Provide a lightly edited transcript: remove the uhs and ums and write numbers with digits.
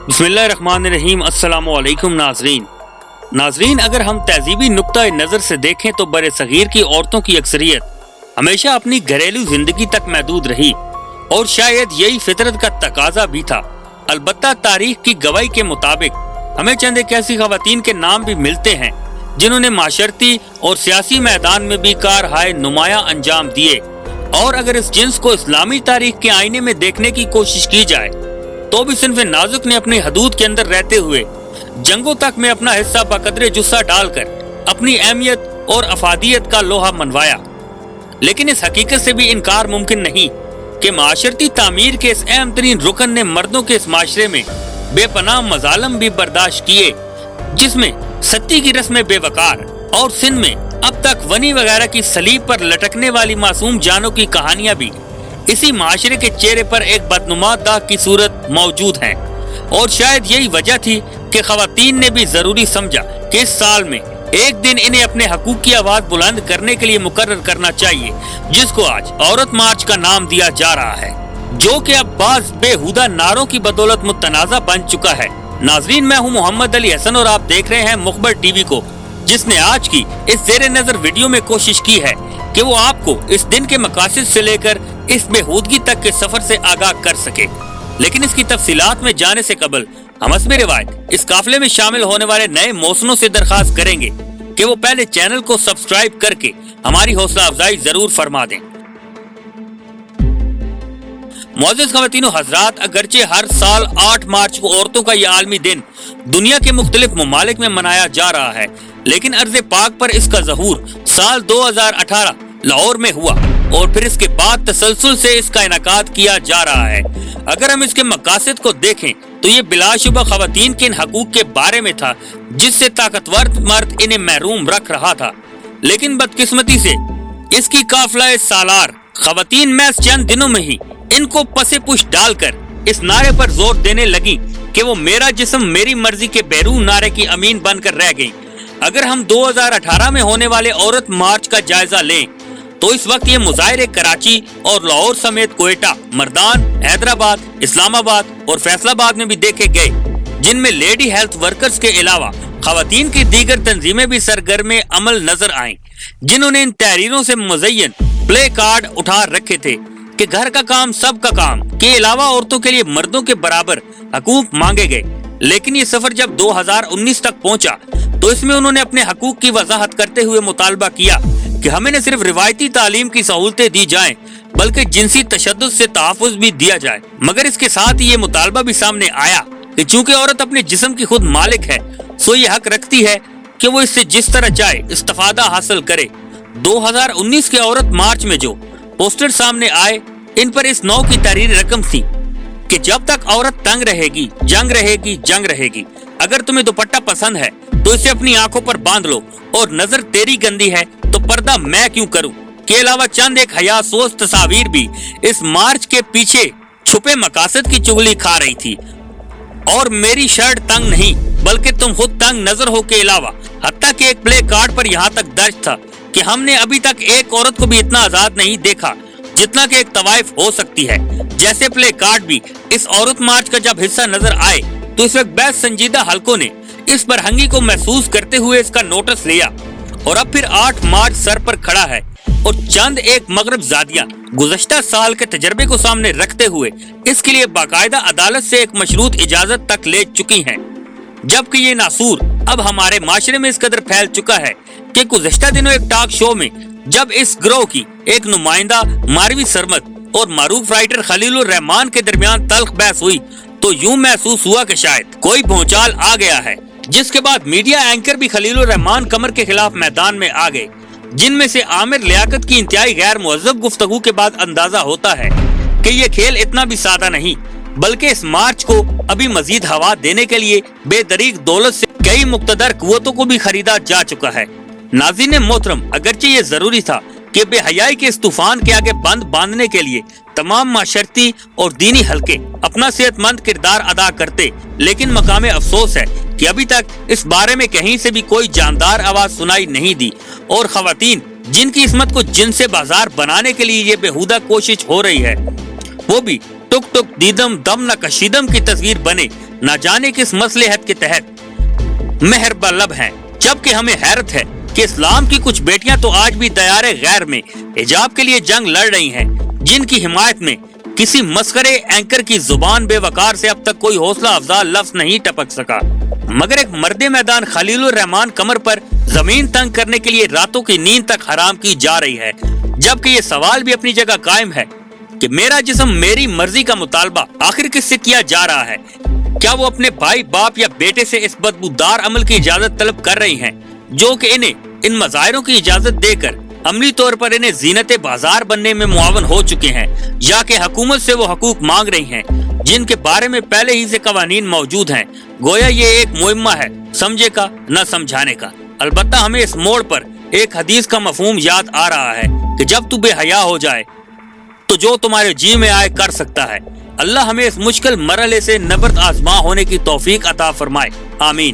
बिस्मिल्लाहिर्रहमानिर्रहीम। अस्सलाम वालेकुम नाजरीन, अगर हम तहजीबी नुक्ता नज़र से देखें तो बरे सगीर की औरतों की अक्सरियत हमेशा अपनी घरेलू जिंदगी तक महदूद रही और शायद यही फितरत का तकाजा भी था। अलबत्ता तारीख की गवाही के मुताबिक हमें चंद एक ऐसी खवातीन के नाम भी मिलते हैं जिन्होंने माशरती और सियासी मैदान में भी कारहाय नुमाया अंजाम दिए। और अगर इस जिन्स को इस्लामी तारीख के आईने में देखने की कोशिश की जाए तो भी सिन्फ नाजुक ने अपनी हदूद के अंदर रहते हुए जंगों तक में अपना हिस्सा बकदरे जुस्सा डालकर अपनी अहमियत और अफादियत का लोहा मनवाया। लेकिन इस हकीकत से भी इनकार मुमकिन नहीं कि माशरती तामीर के इस अहम तरीन रुकन ने मर्दों के इस माशरे में बेपनाह मजालम भी बर्दाश्त किए, जिसमें सत्ती की रस्में बेवकार और सिंध में अब तक वनी वगैरह की सलीब पर लटकने वाली मासूम जानों की कहानियां भी इसी माशरे के चेहरे पर एक बदनुमा दाग की सूरत मौजूद हैं। और शायद यही वजह थी कि खवातीन ने भी जरूरी समझा कि इस साल में एक दिन इन्हें अपने हकूक की आवाज बुलंद करने के लिए मुकर्रर करना चाहिए, जिसको आज औरत मार्च का नाम दिया जा रहा है, जो कि अब बाज बेहुदा नारों की बदौलत मुतनाज़ा बन चुका है। नाजरीन, मैं हूं मोहम्मद अली हसन और आप देख रहे हैं मुखबर टीवी को, जिसने आज की इस ज़ेरे नजर वीडियो में कोशिश की है कि वो आपको इस दिन के मकासद से लेकर इस बेहूदगी तक के सफर से आगाह कर सके। लेकिन इसकी तफसीलात में जाने से कबल हम हस्ब रिवायत इस काफिले में शामिल होने वाले नए मौसनों से दरखास्त करेंगे कि वो पहले चैनल को सब्सक्राइब करके हमारी हौसला अफजाई जरूर फरमा दें। मोअज़्ज़िज़ ख़वातीन व हज़रात, अगरचे हर साल 8 मार्च को औरतों का यह आलमी दिन दुनिया के मुख्तलिफ ममालिक में मनाया जा रहा है, लेकिन अर्ज़ पाक पर इसका ज़हूर साल 2018 लाहौर में हुआ और फिर इसके बाद तसलसल से इसका इनाकाद किया जा रहा है। अगर हम इसके मकासद को देखें तो ये बिलाशुबा ख़वातीन के इन हकूक के बारे में था जिससे ताकतवर मर्द इन्हें महरूम रख रहा था। लेकिन बदकिस्मती से इसकी काफिला सालार ख़वातीन महज चंद दिनों में ही इनको पसे पुश डालकर इस नारे पर जोर देने लगी कि वो मेरा जिस्म मेरी मर्जी के बैरून नारे की अमीन बनकर रह गई। अगर हम 2018 में होने वाले औरत मार्च का जायजा लें तो इस वक्त ये मुजाहिरे कराची और लाहौर समेत कोयटा, मर्दान, हैदराबाद, इस्लामाबाद और फैसलाबाद में भी देखे गए, जिनमें लेडी हेल्थ वर्कर्स के अलावा खवातीन की दीगर तंजीमें भी सरगर्म अमल नजर आईं, जिन्होंने इन तहरीरों से मुज़य्यन प्ले कार्ड उठा रखे थे कि घर का काम सबका काम के अलावा औरतों के लिए मर्दों के बराबर हकूक मांगे गए। लेकिन ये सफर जब 2019 तक पहुंचा तो इसमें उन्होंने अपने हकूक की वजाहत करते हुए मुतालबा किया कि हमें न सिर्फ रिवायती तालीम की सहूलतें दी जाएं बल्कि जिनसी तशद्दुद से तहफ़्फ़ुज़ भी दिया जाए। मगर इसके साथ ही ये मुतालबा भी सामने आया कि चूंकि औरत अपने जिस्म की खुद मालिक है, सो ये हक रखती है कि वो इससे जिस तरह चाहे इस्तिफादा हासिल करे। 2019 के औरत मार्च में जो पोस्टर सामने आए, इन पर इस नौ की तहरीर रकम थी कि जब तक औरत तंग रहेगी, जंग रहेगी, जंग रहेगी। अगर तुम्हें दुपट्टा पसंद है तो इसे अपनी आंखों पर बांध लो, और नजर तेरी गंदी है तो पर्दा मैं क्यों करूं के अलावा चंद एक हयासोस तस्वीर भी इस मार्च के पीछे छुपे मकासद की चुगली खा रही थी। और मेरी शर्ट तंग नहीं बल्कि तुम खुद तंग नजर हो के अलावा हत्ता के एक प्ले कार्ड पर यहाँ तक दर्ज था कि हमने अभी तक एक औरत को भी इतना आजाद नहीं देखा जितना कि एक तवाइफ हो सकती है। जैसे प्ले कार्ड भी इस औरत मार्च का जब हिस्सा नजर आए तो इस वक्त बेहद संजीदा हलकों ने इस बरहंगी को महसूस करते हुए इसका नोटिस लिया। और अब फिर 8 मार्च सर पर खड़ा है और चंद एक मगरब ज़ादियाँ गुज़श्ता साल के तजर्बे को सामने रखते हुए इसके लिए बाकायदा अदालत से एक मशरूत इजाजत तक ले चुकी हैं। जबकि ये नासूर अब हमारे माशरे में इस कदर फैल चुका है कि गुज़श्ता दिनों एक टॉक शो में जब इस ग्रोह की एक नुमाइंदा मारवी सरमद और मारूफ राइटर खलीलुर रहमान के दरमियान तल्ख बहस हुई तो यूं महसूस हुआ कि शायद कोई भूचाल आ गया है, जिसके बाद मीडिया एंकर भी खलीलुर रहमान कमर के खिलाफ मैदान में आ गए, जिनमें से आमिर लियाकत की इंतहाई गैर मुहज़्ज़ब गुफ्तगू के बाद अंदाजा होता है कि ये खेल इतना भी सादा नहीं बल्कि इस मार्च को अभी मजीद हवा देने के लिए बेदरीग दौलत से कई मुक्तदर कुव्वतों को भी खरीदा जा चुका है। नाज़रीन मोहतरम, अगरचे ये जरूरी था कि बेहयाई के इस तूफान के आगे बंद बांधने के लिए तमाम माशरती और दीनी हलके अपना सेहतमंद किरदार अदा करते, लेकिन मकामे अफसोस है कि अभी तक इस बारे में कहीं से भी कोई जानदार आवाज सुनाई नहीं दी और खवातीन जिनकी इसमत को जिन से बाजार बनाने के लिए ये बेहुदा कोशिश हो रही है वो भी टुक टुक दीदम दम न कशीदम की तस्वीर बने न जाने किस मसलहत के तहत मेहरबा लब हैं। जबकि हमें हैरत है कि इस्लाम की कुछ बेटियां तो आज भी दयारे गैर में हिजाब के लिए जंग लड़ रही हैं, जिनकी हिमायत में किसी मस्करे एंकर की जुबान बेवकार से अब तक कोई हौसला अफजा लफ्ज नहीं टपक सका। मगर एक मर्दे मैदान खलीलुर रहमान कमर पर जमीन तंग करने के लिए रातों की नींद तक हराम की जा रही है। जबकि ये सवाल भी अपनी जगह कायम है कि मेरा जिस्म मेरी मर्जी का मुतालबा आखिर किससे किया जा रहा है? क्या वो अपने भाई बाप या बेटे से इस बदबूदार अमल की इजाजत तलब कर रही हैं, जो कि इन्हें इन मज़ाहिरों की इजाजत देकर अमली तौर पर इन्हें जीनत बाजार बनने में मुआवन हो चुके हैं, या कि हुकूमत से वो हकूक मांग रही हैं जिनके बारे में पहले ही से कवानीन मौजूद हैं। गोया ये एक मुहिम्मा है समझे का न समझाने का। अलबत्ता हमें इस मोड़ पर एक हदीस का मफहूम याद आ रहा है कि जब तू बेहया हो जाए तो जो तुम्हारे जी में आए कर सकता है। अल्लाह हमें इस मुश्किल मरहले से नबर्द आजमा होने की तौफीक अता फरमाए, आमीन।